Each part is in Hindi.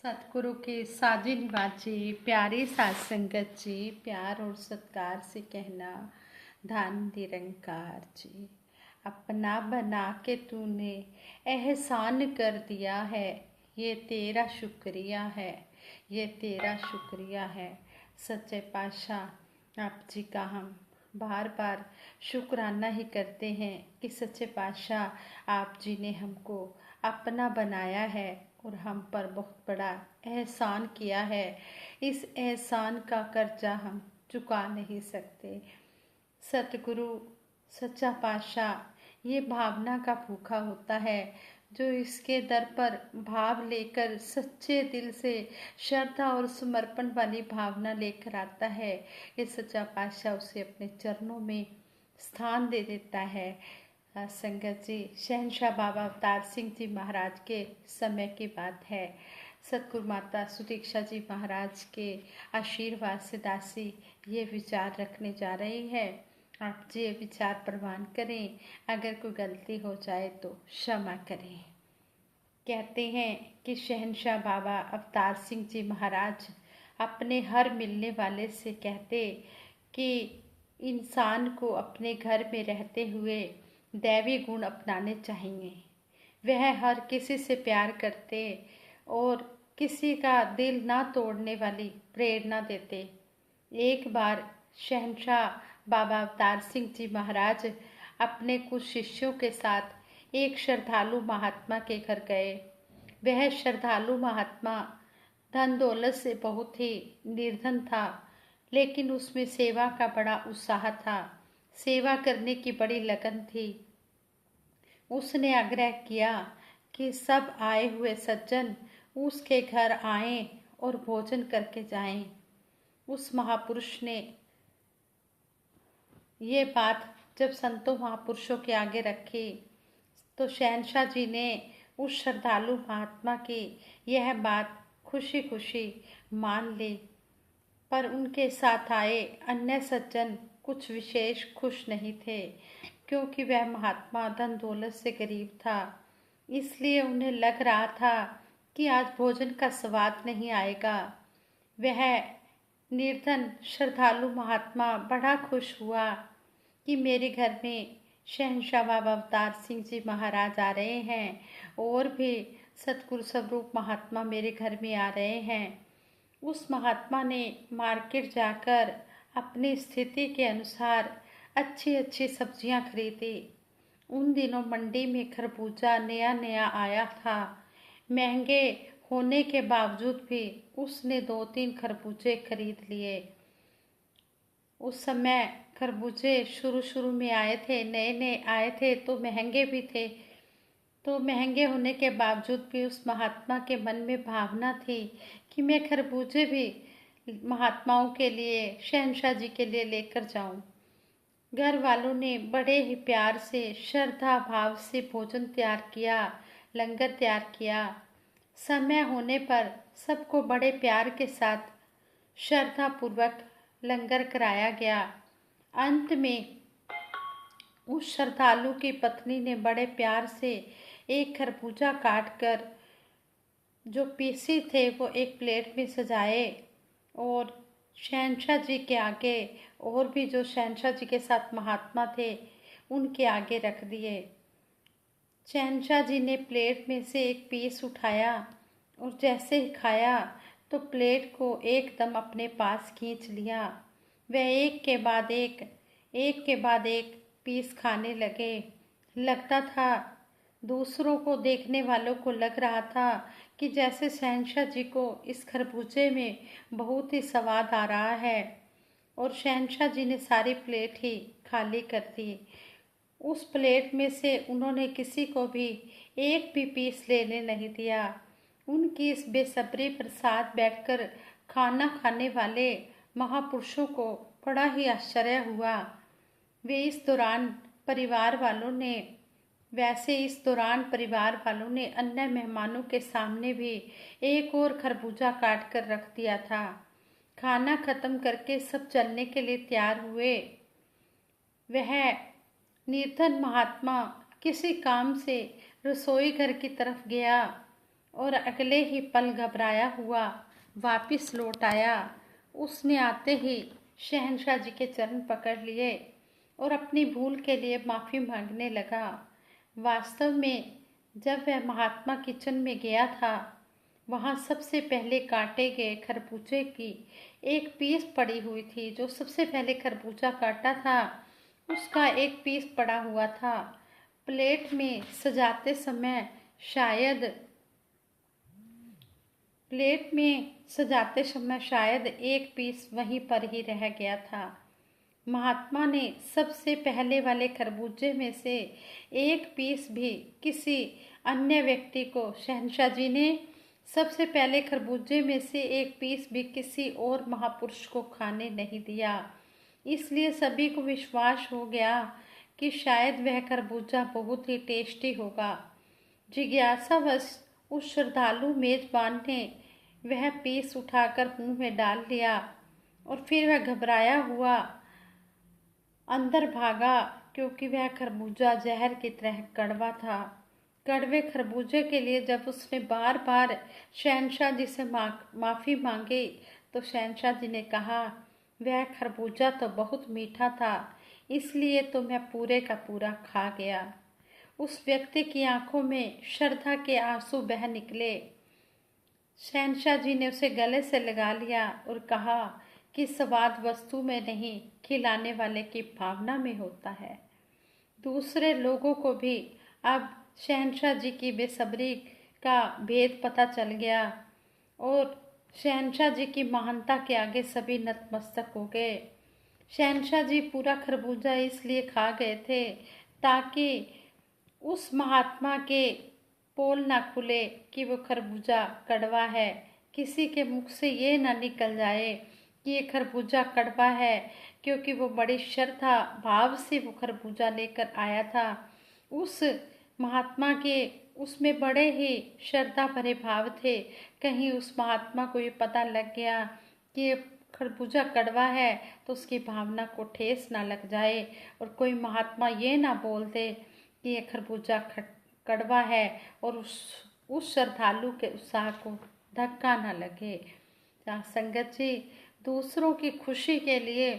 सतगुरु के साजी निवाजी प्यारी साध संगत जी, प्यार और सत्कार से कहना धन निरंकार जी। अपना बना के तूने एहसान कर दिया है, ये तेरा शुक्रिया है, ये तेरा शुक्रिया है। सच्चे पातशाह आप जी का हम बार बार शुक्राना ही करते हैं कि सच्चे पातशाह आप जी ने हमको अपना बनाया है और हम पर बहुत बड़ा एहसान किया है। इस एहसान का कर्जा हम चुका नहीं सकते। सतगुरु सच्चा पातशाह ये भावना का भूखा होता है जो इसके दर पर भाव लेकर सच्चे दिल से श्रद्धा और समर्पण वाली भावना लेकर आता है। ये सच्चा पातशाह उसे अपने चरणों में स्थान दे देता है। संगत जी, शहंशाह बाबा अवतार सिंह जी महाराज के समय की बात है। सतगुरु माता सुदीक्षा जी महाराज के आशीर्वाद से दासी ये विचार रखने जा रही है। आप जी ये विचार प्रवान करें, अगर कोई गलती हो जाए तो क्षमा करें। कहते हैं कि शहंशाह बाबा अवतार सिंह जी महाराज अपने हर मिलने वाले से कहते कि इंसान को अपने घर में रहते हुए दैवी गुण अपनाने चाहिए। वह हर किसी से प्यार करते और किसी का दिल ना तोड़ने वाली प्रेरणा देते। एक बार शहंशाह बाबा अवतार सिंह जी महाराज अपने कुछ शिष्यों के साथ एक श्रद्धालु महात्मा के घर गए। वह श्रद्धालु महात्मा धन दौलत से बहुत ही निर्धन था, लेकिन उसमें सेवा का बड़ा उत्साह था, सेवा करने की बड़ी लगन थी। उसने आग्रह किया कि सब आए हुए सज्जन उसके घर आएं और भोजन करके जाएं। उस महापुरुष ने ये बात जब संतों महापुरुषों के आगे रखी तो शहंशाह जी ने उस श्रद्धालु महात्मा की यह बात खुशी खुशी मान ली। पर उनके साथ आए अन्य सज्जन कुछ विशेष खुश नहीं थे, क्योंकि वह महात्मा धन दौलत से गरीब था। इसलिए उन्हें लग रहा था कि आज भोजन का स्वाद नहीं आएगा। वह निर्धन श्रद्धालु महात्मा बड़ा खुश हुआ कि मेरे घर में शहंशाह बाबा अवतार सिंह जी महाराज आ रहे हैं और भी सतगुरु स्वरूप महात्मा मेरे घर में आ रहे हैं। उस महात्मा ने मार्केट जाकर अपनी स्थिति के अनुसार अच्छी अच्छी सब्जियां खरीदी। उन दिनों मंडी में खरबूजा नया नया आया था। महंगे होने के बावजूद भी उसने 2-3 खरबूजे खरीद लिए। उस समय खरबूजे शुरू में आए थे, नए नए आए थे तो महंगे भी थे। तो महंगे होने के बावजूद भी उस महात्मा के मन में भावना थी कि मैं खरबूजे भी महात्माओं के लिए, शहंशाह जी के लिए लेकर जाऊं। घर वालों ने बड़े ही प्यार से श्रद्धा भाव से भोजन तैयार किया, लंगर तैयार किया। समय होने पर सबको बड़े प्यार के साथ श्रद्धा पूर्वक लंगर कराया गया। अंत में उस श्रद्धालु की पत्नी ने बड़े प्यार से एक खरबूजा काट कर जो पीसी थे वो एक प्लेट में सजाए और शहंशाह जी के आगे और भी जो शहंशाह जी के साथ महात्मा थे उनके आगे रख दिए। शहंशाह जी ने प्लेट में से एक पीस उठाया और जैसे ही खाया तो प्लेट को एकदम अपने पास खींच लिया। वह एक के बाद एक पीस खाने लगे। लगता था, दूसरों को देखने वालों को लग रहा था कि जैसे शहंशाह जी को इस खरबूजे में बहुत ही स्वाद आ रहा है और शहंशाह जी ने सारी प्लेट ही खाली कर दी। उस प्लेट में से उन्होंने किसी को भी एक भी पीस लेने नहीं दिया। उनकी इस बेसब्री पर साथ बैठकर खाना खाने वाले महापुरुषों को बड़ा ही आश्चर्य हुआ। इस दौरान परिवार वालों ने अन्य मेहमानों के सामने भी एक और खरबूजा काट कर रख दिया था। खाना खत्म करके सब चलने के लिए तैयार हुए। वह निर्धन महात्मा किसी काम से रसोई घर की तरफ गया और अगले ही पल घबराया हुआ वापिस लौट आया। उसने आते ही शहंशाह जी के चरण पकड़ लिए और अपनी भूल के लिए माफ़ी मांगने लगा। वास्तव में जब वह महात्मा किचन में गया था, वहाँ सबसे पहले काटे गए खरबूजे की एक पीस पड़ी हुई थी। जो सबसे पहले खरबूजा काटा था, उसका एक पीस पड़ा हुआ था। प्लेट में सजाते समय शायद एक पीस वहीं पर ही रह गया था। महात्मा ने सबसे पहले वाले खरबूजे में से एक पीस भी किसी अन्य व्यक्ति को, शहंशाह जी ने सबसे पहले खरबूजे में से एक पीस भी किसी और महापुरुष को खाने नहीं दिया। इसलिए सभी को विश्वास हो गया कि शायद वह खरबूजा बहुत ही टेस्टी होगा। जिज्ञासावश उस श्रद्धालु मेजबान ने वह पीस उठाकर मुंह में डाल लिया और फिर वह घबराया हुआ अंदर भागा, क्योंकि वह खरबूजा जहर की तरह कड़वा था। कड़वे खरबूजे के लिए जब उसने बार बार शहंशाह जी से माफ़ी मांगी, तो शहंशाह जी ने कहा, वह खरबूजा तो बहुत मीठा था, इसलिए तो मैं पूरे का पूरा खा गया। उस व्यक्ति की आंखों में श्रद्धा के आंसू बह निकले। शहंशाह जी ने उसे गले से लगा लिया और कहा कि स्वाद वस्तु में नहीं, खिलाने वाले की भावना में होता है। दूसरे लोगों को भी अब शहंशाह जी की बेसब्री का भेद पता चल गया और शहंशाह जी की महानता के आगे सभी नतमस्तक हो गए। शहंशाह जी पूरा खरबूजा इसलिए खा गए थे ताकि उस महात्मा के पोल ना खुले कि वो खरबूजा कड़वा है। किसी के मुख से ये ना निकल जाए कि ये खरबूजा कड़वा है, क्योंकि वो बड़ी श्रद्धा भाव से वो खरबूजा लेकर आया था। उस महात्मा के उसमें बड़े ही श्रद्धा भरे भाव थे। कहीं उस महात्मा को ये पता लग गया कि ये खरबूजा कड़वा है तो उसकी भावना को ठेस ना लग जाए और कोई महात्मा ये ना बोल दे कि ये खरबूजा कड़वा है और उस श्रद्धालु के उत्साह को धक्का ना लगे। संगत जी, दूसरों की खुशी के लिए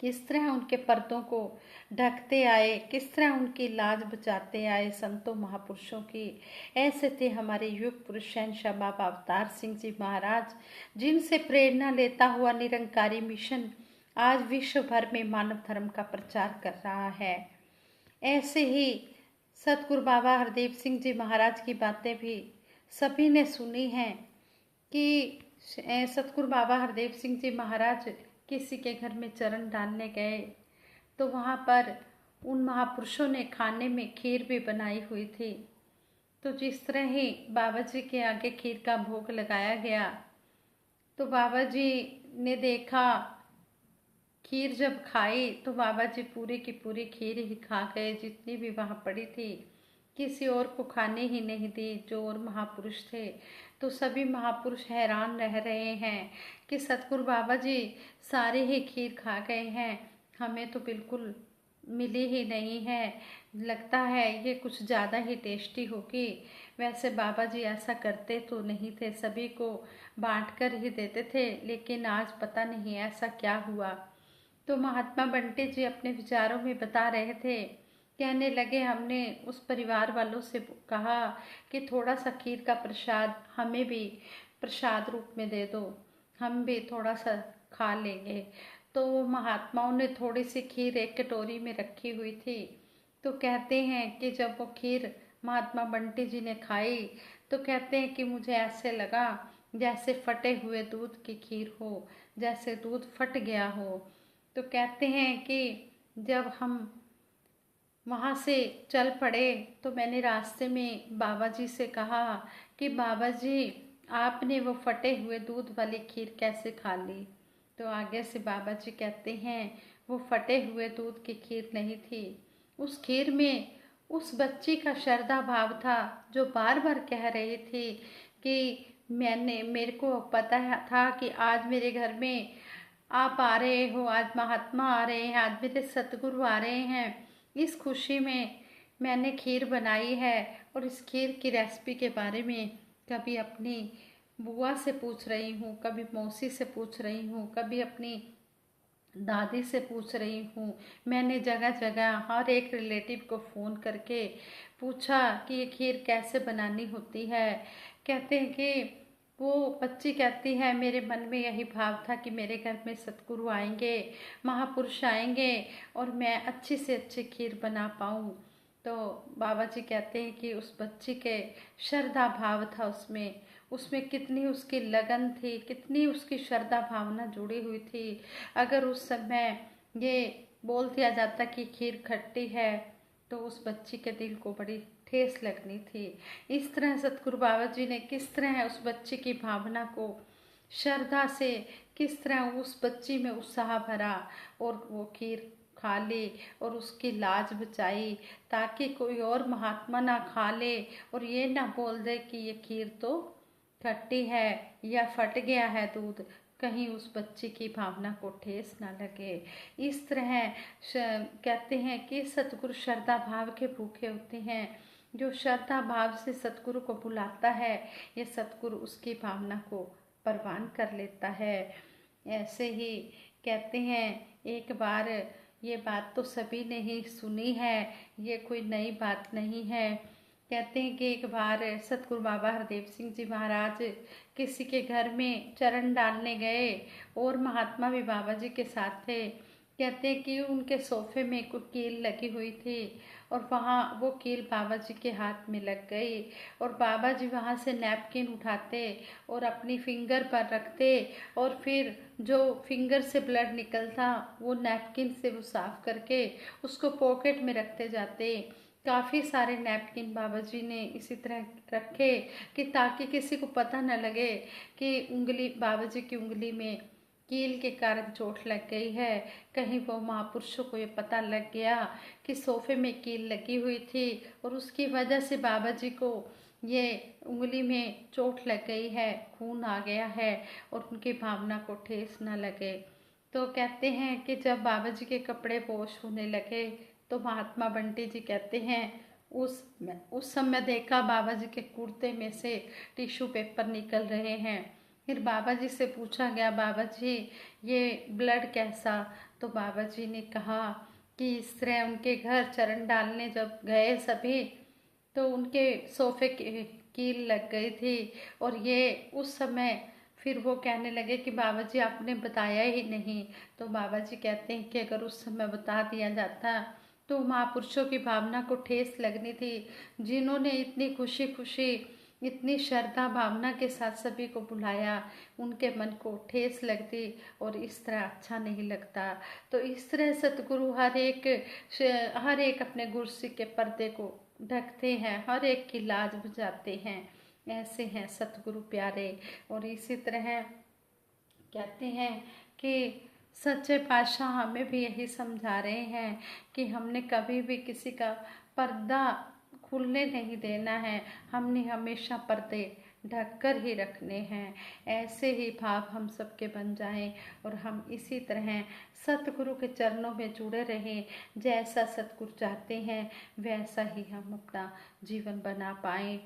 किस तरह उनके पर्दों को ढकते आए, किस तरह उनकी लाज बचाते आए संतों महापुरुषों की। ऐसे थे हमारे युग पुरुष शहंशाह बाबा अवतार सिंह जी महाराज, जिनसे प्रेरणा लेता हुआ निरंकारी मिशन आज विश्व भर में मानव धर्म का प्रचार कर रहा है। ऐसे ही सतगुरु बाबा हरदेव सिंह जी महाराज की बातें भी सभी ने सुनी हैं कि सतगुरु बाबा हरदेव सिंह जी महाराज किसी के घर में चरण डालने गए तो वहाँ पर उन महापुरुषों ने खाने में खीर भी बनाई हुई थी। तो जिस तरह ही बाबा जी के आगे खीर का भोग लगाया गया तो बाबा जी ने देखा, खीर जब खाई तो बाबा जी पूरी की पूरी खीर ही खा गए, जितनी भी वहाँ पड़ी थी, किसी और को खाने ही नहीं दी जो और महापुरुष थे। तो सभी महापुरुष हैरान रह रहे हैं कि सतगुरु बाबा जी सारे ही खीर खा गए हैं, हमें तो बिल्कुल मिली ही नहीं है, लगता है ये कुछ ज़्यादा ही टेस्टी होगी। वैसे बाबा जी ऐसा करते तो नहीं थे, सभी को बांट कर ही देते थे, लेकिन आज पता नहीं ऐसा क्या हुआ। तो महात्मा बंटी जी अपने विचारों में बता रहे थे, कहने लगे, हमने उस परिवार वालों से कहा कि थोड़ा सा खीर का प्रसाद हमें भी प्रसाद रूप में दे दो, हम भी थोड़ा सा खा लेंगे। तो महात्माओं ने थोड़ी सी खीर एक कटोरी में रखी हुई थी। तो कहते हैं कि जब वो खीर महात्मा बंटी जी ने खाई तो कहते हैं कि मुझे ऐसे लगा जैसे फटे हुए दूध की खीर हो, जैसे दूध फट गया हो। तो कहते हैं कि जब हम वहाँ से चल पड़े तो मैंने रास्ते में बाबा जी से कहा कि बाबा जी आपने वो फटे हुए दूध वाली खीर कैसे खा ली। तो आगे से बाबा जी कहते हैं वो फटे हुए दूध की खीर नहीं थी, उस खीर में उस बच्ची का श्रद्धा भाव था जो बार बार कह रही थी कि मेरे को पता था कि आज मेरे घर में आप आ रहे हो, आज महात्मा आ रहे हैं, आज मेरे सतगुरु आ रहे हैं, इस खुशी में मैंने खीर बनाई है और इस खीर की रेसिपी के बारे में कभी अपनी बुआ से पूछ रही हूँ, कभी मौसी से पूछ रही हूँ, कभी अपनी दादी से पूछ रही हूँ। मैंने जगह जगह हर एक रिलेटिव को फ़ोन करके पूछा कि ये खीर कैसे बनानी होती है। कहते हैं कि वो बच्ची कहती है, मेरे मन में यही भाव था कि मेरे घर में सतगुरु आएंगे, महापुरुष आएंगे और मैं अच्छी से अच्छी खीर बना पाऊँ। तो बाबा जी कहते हैं कि उस बच्ची के श्रद्धा भाव था उसमें, उसमें कितनी उसकी लगन थी, कितनी उसकी श्रद्धा भावना जुड़ी हुई थी। अगर उस समय ये बोल दिया जाता कि खीर खट्टी है तो उस बच्ची के दिल को बड़ी ठेस लगनी थी। इस तरह सतगुरु बाबा जी ने किस तरह उस बच्ची की भावना को श्रद्धा से किस तरह उस बच्ची में उत्साह भरा और वो खीर खा ली और उसकी लाज बचाई, ताकि कोई और महात्मा ना खा ले और ये ना बोल दे कि ये खीर तो खट्टी है या फट गया है दूध, कहीं उस बच्ची की भावना को ठेस ना लगे। इस तरह कहते हैं कि सतगुरु श्रद्धा भाव के भूखे होते हैं। जो श्रद्धा भाव से सतगुरु को बुलाता है, ये सतगुरु उसकी भावना को परवान कर लेता है। ऐसे ही कहते हैं, एक बार, ये बात तो सभी ने ही सुनी है, ये कोई नई बात नहीं है। कहते हैं कि एक बार सतगुरु बाबा हरदेव सिंह जी महाराज किसी के घर में चरण डालने गए और महात्मा भी बाबा जी के साथ थे। कहते हैं कि उनके सोफे में कोई कील लगी हुई थी और वहाँ वो कील बाबा जी के हाथ में लग गई और बाबा जी वहाँ से नैपकिन उठाते और अपनी फिंगर पर रखते और फिर जो फिंगर से ब्लड निकलता वो नैपकिन से वो साफ करके उसको पॉकेट में रखते जाते। काफ़ी सारे नैपकिन बाबा जी ने इसी तरह रखे कि ताकि किसी को पता न लगे कि उंगली, बाबा जी की उंगली में कील के कारण चोट लग गई है। कहीं वो महापुरुषों को ये पता लग गया कि सोफे में कील लगी हुई थी और उसकी वजह से बाबा जी को ये उंगली में चोट लग गई है, खून आ गया है और उनकी भावना को ठेस न लगे। तो कहते हैं कि जब बाबा जी के कपड़े वॉश होने लगे तो महात्मा बंटी जी कहते हैं उस समय देखा बाबा जी के कुर्ते में से टिश्यू पेपर निकल रहे हैं। फिर बाबा जी से पूछा गया, बाबा जी ये ब्लड कैसा? तो बाबा जी ने कहा कि इस तरह उनके घर चरण डालने जब गए सभी तो उनके सोफे की कील लग गई थी और ये उस समय फिर वो कहने लगे कि बाबा जी आपने बताया ही नहीं। तो बाबा जी कहते हैं कि अगर उस समय बता दिया जाता तो महापुरुषों की भावना को ठेस लगनी थी, जिन्होंने इतनी खुशी खुशी इतनी श्रद्धा भावना के साथ सभी को बुलाया, उनके मन को ठेस लगती और इस तरह अच्छा नहीं लगता। तो इस तरह सतगुरु हर एक अपने गुरसी के पर्दे को ढकते हैं, हर एक की लाज बुझाते हैं। ऐसे हैं सतगुरु प्यारे। और इसी तरह कहते हैं कि सच्चे पातशाह हमें भी यही समझा रहे हैं कि हमने कभी भी किसी का पर्दा खुलने नहीं देना है, हमने हमेशा पर्दे ढक कर ही रखने हैं। ऐसे ही भाव हम सबके बन जाएं और हम इसी तरह सतगुरु के चरणों में जुड़े रहें। जैसा सतगुरु चाहते हैं वैसा ही हम अपना जीवन बना पाएं।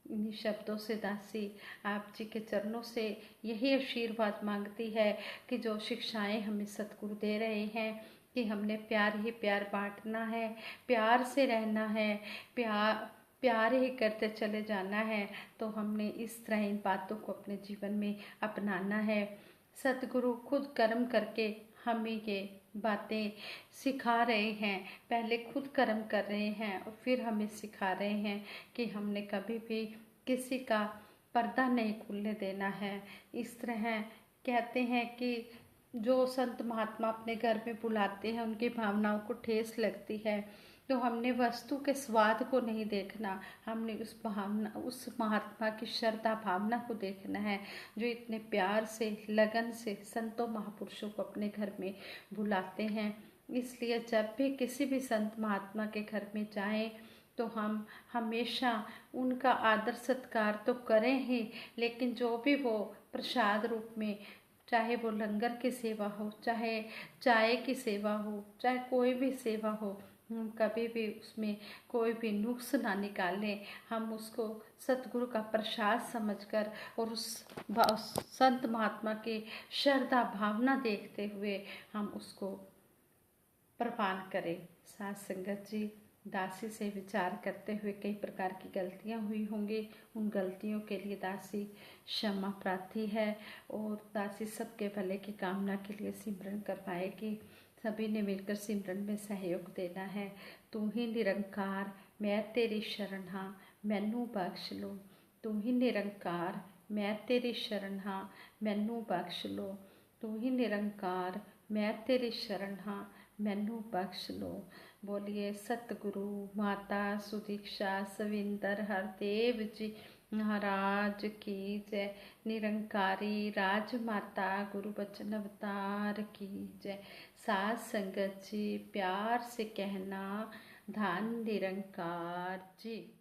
इन्हीं शब्दों से दासी आप जी के चरणों से यही आशीर्वाद मांगती है कि जो शिक्षाएं हमें सतगुरु दे रहे हैं कि हमने प्यार ही प्यार बांटना है, प्यार से रहना है, प्यार ही करते चले जाना है। तो हमने इस तरह इन बातों को अपने जीवन में अपनाना है। सतगुरु खुद कर्म करके हमें ये बातें सिखा रहे हैं, पहले खुद कर्म कर रहे हैं और फिर हमें सिखा रहे हैं कि हमने कभी भी किसी का पर्दा नहीं खुलने देना है। इस तरह कहते हैं कि जो संत महात्मा अपने घर में बुलाते हैं उनकी भावनाओं को ठेस लगती है, तो हमने वस्तु के स्वाद को नहीं देखना, हमने उस महात्मा की श्रद्धा भावना को देखना है जो इतने प्यार से लगन से संतों महापुरुषों को अपने घर में बुलाते हैं। इसलिए जब भी किसी भी संत महात्मा के घर में जाएं तो हम हमेशा उनका आदर सत्कार तो करें ही, लेकिन जो भी वो प्रसाद रूप में, चाहे वो लंगर की सेवा हो, चाहे चाय की सेवा हो, चाहे कोई भी सेवा हो, हम कभी भी उसमें कोई भी नुक्स ना निकालें। हम उसको सतगुरु का प्रसाद समझकर और उस संत महात्मा की श्रद्धा भावना देखते हुए हम उसको प्रवान करें। साथ संगत जी, दासी से विचार करते हुए कई प्रकार की गलतियां हुई होंगी। उन गलतियों के लिए दासी क्षमा प्रार्थी है और दासी सबके भले की कामना के लिए सिमरन करवाएगी। सभी ने मिलकर सिमरन में सहयोग देना है। तू ही निरंकार, मैं तेरी शरण हाँ, मैनू बख्श लो। तू ही निरंकार, मैं तेरी शरण हाँ, मैनू बख्श लो। तू ही निरंकार, मैं तेरी शरण हाँ, मैनू बख्श लो। बोलिए सतगुरु माता सुदीक्षा सविंदर हरदेव जी महाराज की जय। निरंकारी राजमाता गुरु बचन अवतार की जय। साथ संगत जी प्यार से कहना धन निरंकार जी।